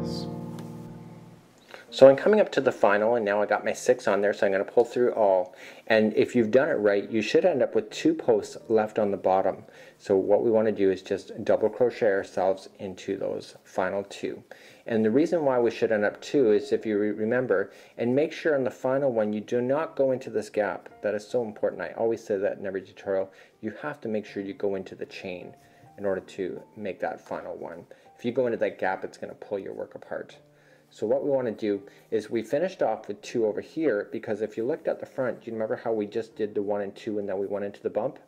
across. So I'm coming up to the final, and now I got my 6 on there, so I'm going to pull through all. And if you've done it right, you should end up with 2 posts left on the bottom. So what we want to do is just double crochet ourselves into those final 2. And the reason why we should end up 2 is, if you remember, and make sure on the final one you do not go into this gap. That is so important. I always say that in every tutorial. You have to make sure you go into the chain in order to make that final one. If you go into that gap, it's going to pull your work apart. So what we want to do is, we finished off with 2 over here, because if you looked at the front, do you remember how we just did the 1 and 2 and then we went into the bump?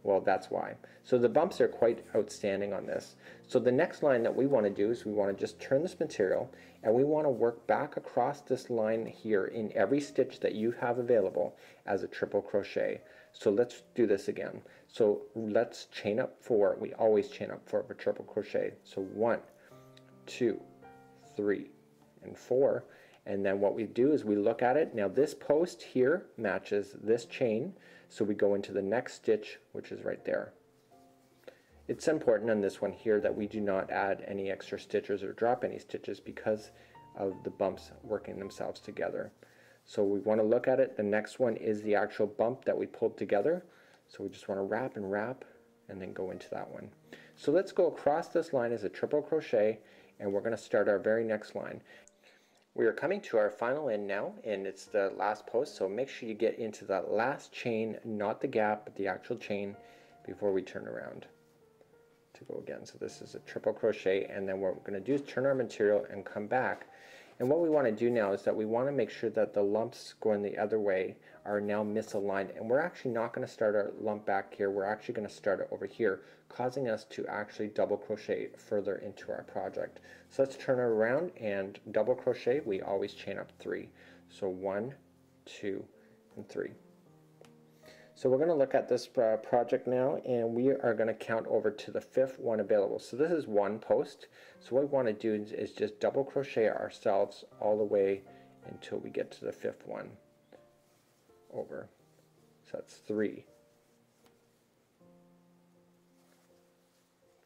Well, that's why. So the bumps are quite outstanding on this. So the next line that we want to do is, we want to just turn this material, and we want to work back across this line here in every stitch that you have available as a triple crochet. So let's do this again. So let's chain up 4. We always chain up 4 for triple crochet. So 1, 2, 3, and 4, and then what we do is we look at it. Now this post here matches this chain, so we go into the next stitch, which is right there. It's important on this one here that we do not add any extra stitches or drop any stitches because of the bumps working themselves together. So we want to look at it. The next one is the actual bump that we pulled together, so we just want to wrap and wrap and then go into that one. So let's go across this line as a triple crochet, and we're going to start our very next line. We are coming to our final end now, and it's the last post, so make sure you get into that last chain, not the gap, but the actual chain, before we turn around to go again. So this is a triple crochet, and then what we're going to do is turn our material and come back. And what we want to do now is that we want to make sure that the lumps going the other way are now misaligned, and we're actually not going to start our lump back here. We're actually going to start it over here, causing us to actually double crochet further into our project. So let's turn it around and double crochet. We always chain up 3. So 1, 2, and 3. So we're going to look at this project now, and we are going to count over to the 5th one available. So this is 1 post. So what we want to do is just double crochet ourselves all the way until we get to the 5th one over. So that's 3,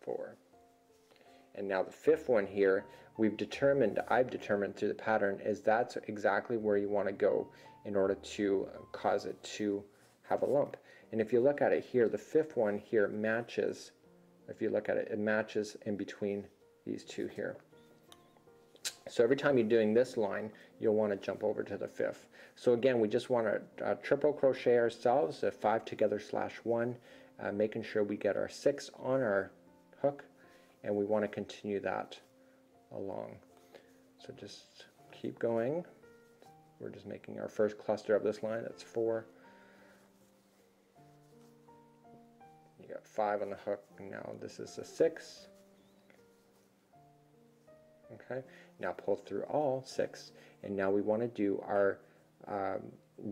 4. And now the 5th one here, I've determined through the pattern, is that's exactly where you want to go in order to cause it to have a lump. And if you look at it here, the 5th one here matches, if you look at it, it matches in between these 2 here. So every time you're doing this line, you'll want to jump over to the 5th. So again, we just want to triple crochet ourselves, a 5 together /1, making sure we get our 6 on our hook, and we want to continue that along. So just keep going. We're just making our first cluster of this line. That's 4. You got 5 on the hook. Now this is a 6. Okay, now pull through all 6, and now we want to do our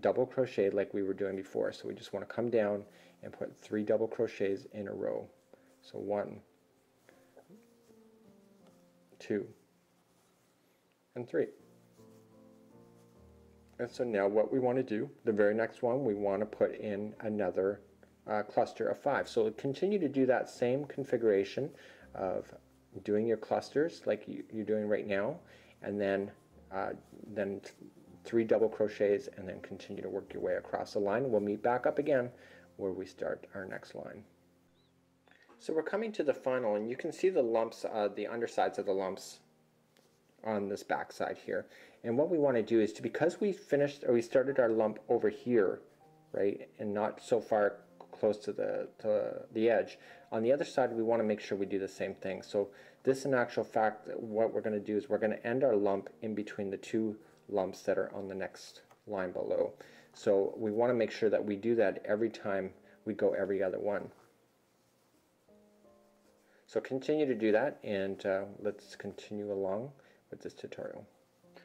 double crochet like we were doing before. So we just want to come down and put 3 double crochets in a row. So 1, 2, and 3. And so now what we want to do, the very next one, we want to put in another cluster of 5. So continue to do that same configuration of doing your clusters like you're doing right now, and then 3 double crochets, and then continue to work your way across the line. We'll meet back up again where we start our next line. So we're coming to the final, and you can see the lumps, the undersides of the lumps on this back side here. And what we want to do is, because we started our lump over here, right, and not so far close to the edge, on the other side we want to make sure we do the same thing. So this, in actual fact, what we're going to do is we're going to end our lump in between the 2 lumps that are on the next line below. So we want to make sure that we do that every time we go every other one. So continue to do that, and let's continue along with this tutorial.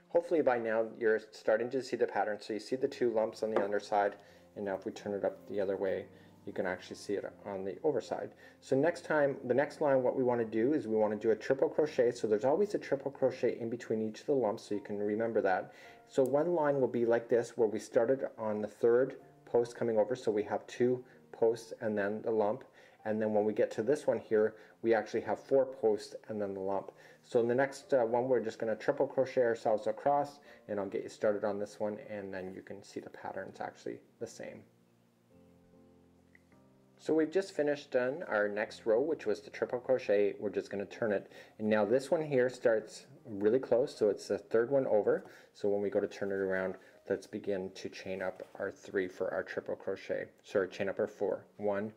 Hopefully by now you're starting to see the pattern. So you see the 2 lumps on the underside, and now if we turn it up the other way, you can actually see it on the overside. So next time, the next line, what we want to do is we want to do a triple crochet. So there's always a triple crochet in between each of the lumps, so you can remember that. So one line will be like this, where we started on the 3rd post coming over, so we have 2 posts and then the lump, and then when we get to this one here, we actually have 4 posts and then the lump. So in the next one, we're just going to triple crochet ourselves across, and I'll get you started on this one, and then you can see the pattern's actually the same. So we've just finished done our next row, which was the triple crochet. We're just going to turn it, and now this one here starts really close, so it's the third one over. So when we go to turn it around, let's begin to chain up our 3 for our triple crochet. Sorry, chain up our 4. 1,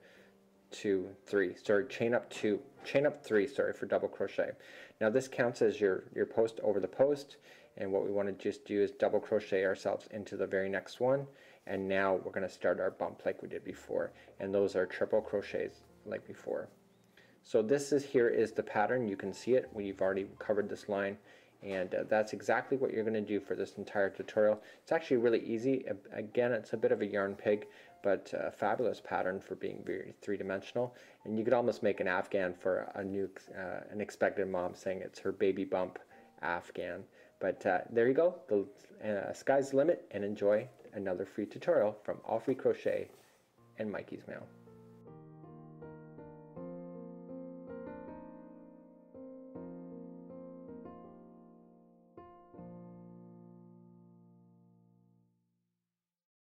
2, 3. Sorry, chain up 2, chain up 3. Sorry, for double crochet. Now this counts as your post over the post, and what we want to just do is double crochet ourselves into the very next one, and now we're going to start our bump like we did before, and those are triple crochets like before. So this here is the pattern. You can see it. We've already covered this line, and that's exactly what you're going to do for this entire tutorial. It's actually really easy. Again, it's a bit of a yarn pig, but a fabulous pattern for being very three-dimensional, and you could almost make an Afghan for an expected mom saying it's her baby bump Afghan. But there you go, the sky's the limit, and enjoy another free tutorial from AllFreeCrochet and Mikey's Mail.